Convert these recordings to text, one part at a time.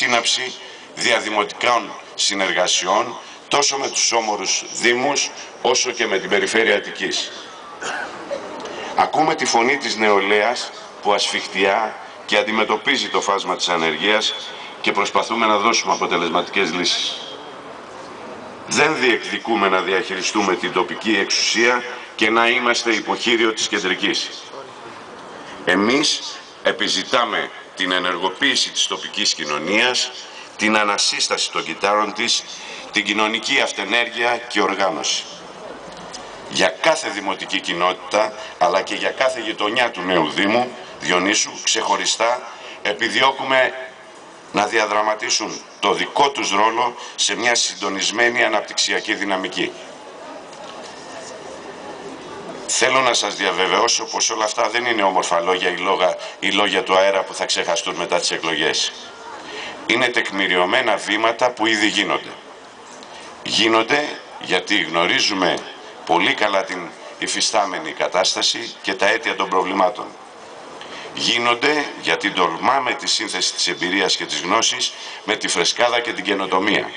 σύναψη διαδημοτικών συνεργασιών τόσο με τους όμορους δήμους όσο και με την περιφέρεια Αττικής. Ακούμε τη φωνή της νεολαίας που ασφιχτιά και αντιμετωπίζει το φάσμα της ανεργίας και προσπαθούμε να δώσουμε αποτελεσματικές λύσεις. Δεν διεκδικούμε να διαχειριστούμε την τοπική εξουσία και να είμαστε υποχείριο της κεντρικής. Εμείς επιζητάμε την ενεργοποίηση της τοπικής κοινωνίας, την ανασύσταση των κυτάρων της, την κοινωνική αυτενέργεια και οργάνωση. Για κάθε δημοτική κοινότητα, αλλά και για κάθε γειτονιά του νέου Δήμου Διονύσου, ξεχωριστά επιδιώκουμε να διαδραματίσουν το δικό τους ρόλο σε μια συντονισμένη αναπτυξιακή δυναμική. Θέλω να σας διαβεβαιώσω πως όλα αυτά δεν είναι όμορφα λόγια ή λόγια του αέρα που θα ξεχαστούν μετά τις εκλογές. Είναι τεκμηριωμένα βήματα που ήδη γίνονται. Γίνονται γιατί γνωρίζουμε πολύ καλά την υφιστάμενη κατάσταση και τα αίτια των προβλημάτων. Γίνονται γιατί τολμάμε τη σύνθεση της εμπειρίας και της γνώσης με τη φρεσκάδα και την καινοτομία.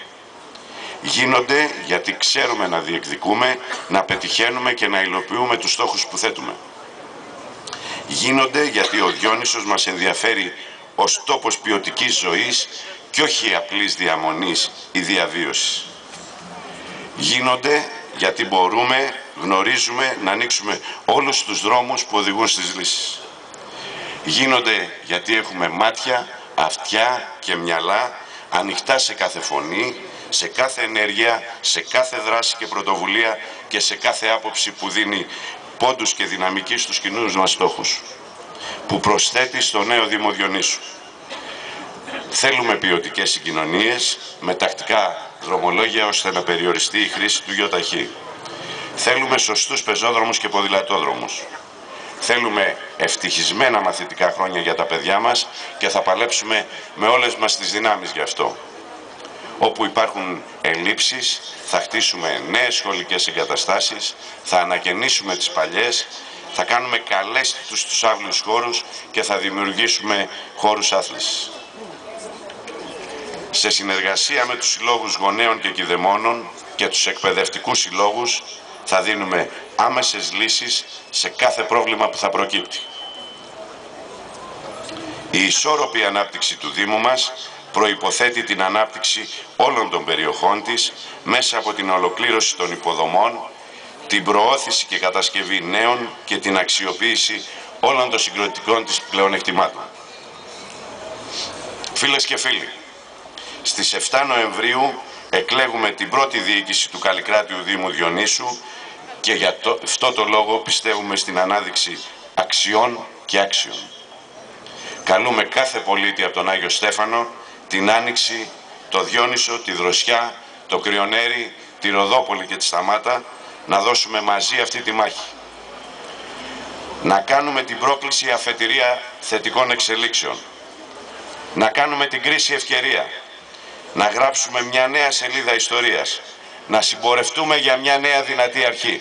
Γίνονται γιατί ξέρουμε να διεκδικούμε, να πετυχαίνουμε και να υλοποιούμε τους στόχους που θέτουμε. Γίνονται γιατί ο Διόνυσος μας ενδιαφέρει ως τόπος ποιοτικής ζωής και όχι απλής διαμονής ή διαβίωσης. Γίνονται γιατί μπορούμε, γνωρίζουμε να ανοίξουμε όλους τους δρόμους που οδηγούν στις λύσεις. Γίνονται γιατί έχουμε μάτια, αυτιά και μυαλά ανοιχτά σε κάθε φωνή, σε κάθε ενέργεια, σε κάθε δράση και πρωτοβουλία και σε κάθε άποψη που δίνει πόντους και δυναμική στους κοινούς μας στόχους, που προσθέτει στο νέο Δήμο Διονύσου. Θέλουμε ποιοτικές συγκοινωνίες με τακτικά δρομολόγια ώστε να περιοριστεί η χρήση του ΙΟΤΑΧΗ. Θέλουμε σωστούς πεζόδρομους και ποδηλατόδρομους. Θέλουμε ευτυχισμένα μαθητικά χρόνια για τα παιδιά μας και θα παλέψουμε με όλες μας τις δυνάμεις γι' αυτό. Όπου υπάρχουν ελλείψεις, θα χτίσουμε νέες σχολικές εγκαταστάσεις, θα ανακαινήσουμε τις παλιές, θα κάνουμε καλές τους άβλους χώρους και θα δημιουργήσουμε χώρους άθλησης. Σε συνεργασία με τους συλλόγους γονέων και κηδεμόνων και τους εκπαιδευτικούς συλλόγους θα δίνουμε άμεσες λύσεις σε κάθε πρόβλημα που θα προκύπτει. Η ισόρροπη ανάπτυξη του Δήμου μας προϋποθέτει την ανάπτυξη όλων των περιοχών της μέσα από την ολοκλήρωση των υποδομών, την προώθηση και κατασκευή νέων και την αξιοποίηση όλων των συγκροτικών της πλεονεκτημάτων. Φίλες και φίλοι, στις 7 Νοεμβρίου εκλέγουμε την πρώτη διοίκηση του Καλλικράτειου Δήμου Διονύσου και για αυτό το λόγο πιστεύουμε στην ανάδειξη αξιών και άξιων. Καλούμε κάθε πολίτη από τον Άγιο Στέφανο, την Άνοιξη, το Διόνυσο, τη Δροσιά, το Κρυονέρι, τη Ροδόπολη και τη Σταμάτα να δώσουμε μαζί αυτή τη μάχη. Να κάνουμε την πρόκληση αφετηρία θετικών εξελίξεων. Να κάνουμε την κρίση ευκαιρία. Να γράψουμε μια νέα σελίδα ιστορίας. Να συμπορευτούμε για μια νέα δυνατή αρχή.